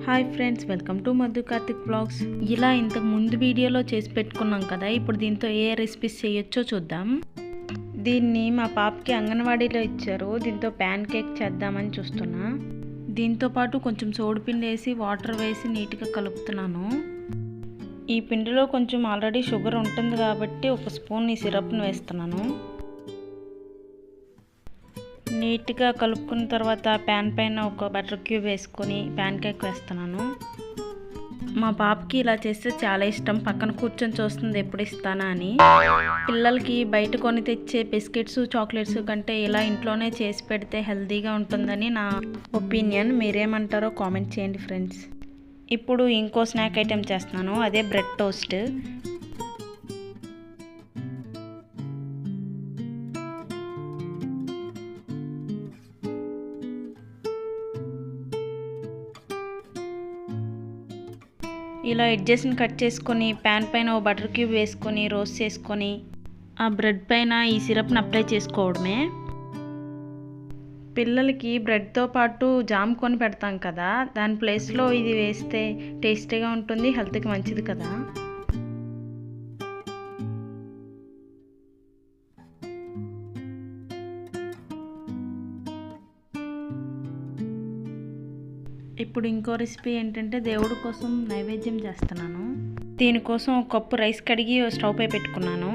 Hi friends, welcome to Madhu Karthik blogs. ఇలా ఇంతకు ముందు వీడియోలో చేసి పెట్టుకున్నాం కదా, ఇప్పుడు దీంతో ఏ రెసిపీస్ చేయొచ్చో చూద్దాం. దీన్ని మా పాపకి అంగన్వాడీలో ఇచ్చారు. దీంతో ప్యాన్ కేక్ చేద్దామని చూస్తున్నా. దీంతో పాటు కొంచెం సోడిపిండి వేసి వాటర్ వేసి నీట్గా కలుపుతున్నాను. ఈ పిండిలో కొంచెం ఆల్రెడీ షుగర్ ఉంటుంది కాబట్టి ఒక స్పూన్ ఈ సిరప్ను వేస్తున్నాను. నీట్గా కలుపుకున్న తర్వాత ప్యాన్ పైన ఒక బటర్ క్యూబ్ వేసుకొని ప్యాన్ కేక్ వేస్తున్నాను. మా పాపకి ఇలా చేస్తే చాలా ఇష్టం. పక్కన కూర్చొని చూస్తుంది ఎప్పుడు ఇస్తానా అని. పిల్లలకి బయట కొని తెచ్చే బిస్కెట్స్ చాక్లెట్స్ కంటే ఇలా ఇంట్లోనే చేసి పెడితే హెల్తీగా ఉంటుందని నా ఒపీనియన్. మీరేమంటారో కామెంట్ చేయండి ఫ్రెండ్స్. ఇప్పుడు ఇంకో స్నాక్ ఐటెం చేస్తున్నాను, అదే బ్రెడ్ టోస్ట్. ఇలా ఎడ్జెస్ని కట్ చేసుకొని ప్యాన్ పైన ఓ బటర్ క్యూబ్ వేసుకొని రోస్ట్ చేసుకొని ఆ బ్రెడ్ పైన ఈ సిరప్ని అప్లై చేసుకోవడమే. పిల్లలకి బ్రెడ్తో పాటు జామ్ కొని పెడతాం కదా, దాని ప్లేస్లో ఇది వేస్తే టేస్టీగా ఉంటుంది, హెల్త్కి మంచిది కదా. ఇప్పుడు ఇంకో రెసిపీ ఏంటంటే దేవుడి కోసం నైవేద్యం చేస్తున్నాను. దీనికోసం ఒక కప్పు రైస్ కడిగి స్టవ్ పై పెట్టుకున్నాను.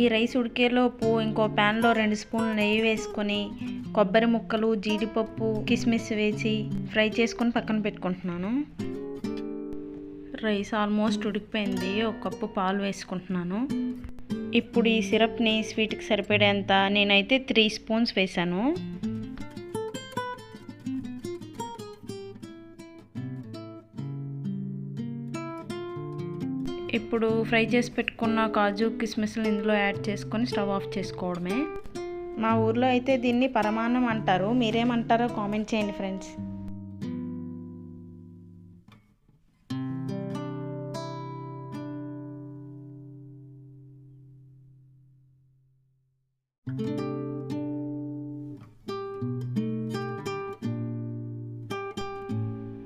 ఈ రైస్ ఉడికేలోపు ఇంకో ప్యాన్లో 2 స్పూన్లు నెయ్యి వేసుకొని కొబ్బరి ముక్కలు, జీడిపప్పు, కిస్మిస్ వేసి ఫ్రై చేసుకొని పక్కన పెట్టుకుంటున్నాను. రైస్ ఆల్మోస్ట్ ఉడికిపోయింది. ఒక కప్పు పాలు వేసుకుంటున్నాను. ఇప్పుడు ఈ సిరప్ని స్వీట్కి సరిపడేంత నేనైతే 3 స్పూన్స్ వేసాను. ఇప్పుడు ఫ్రై చేసి పెట్టుకున్న కాజు కిస్మిస్లు ఇందులో యాడ్ చేసుకొని స్టవ్ ఆఫ్ చేసుకోవడమే. మా ఊర్లో అయితే దీన్ని పరమాన్నం అంటారు. మీరేమంటారో కామెంట్ చేయండి ఫ్రెండ్స్.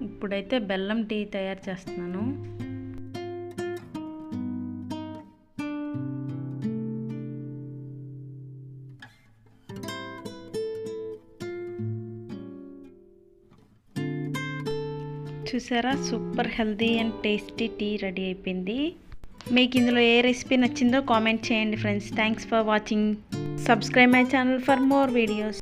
ఇప్పుడైతే బెల్లం టీ తయారు చేస్తున్నాను. చూసారా, super healthy and tasty tea ready అయిపోయింది. మీకు ఇందులో ఏ రెసిపీ నచ్చిందో కామెంట్ చేయండి friends. Thanks for watching. Subscribe my channel for more videos.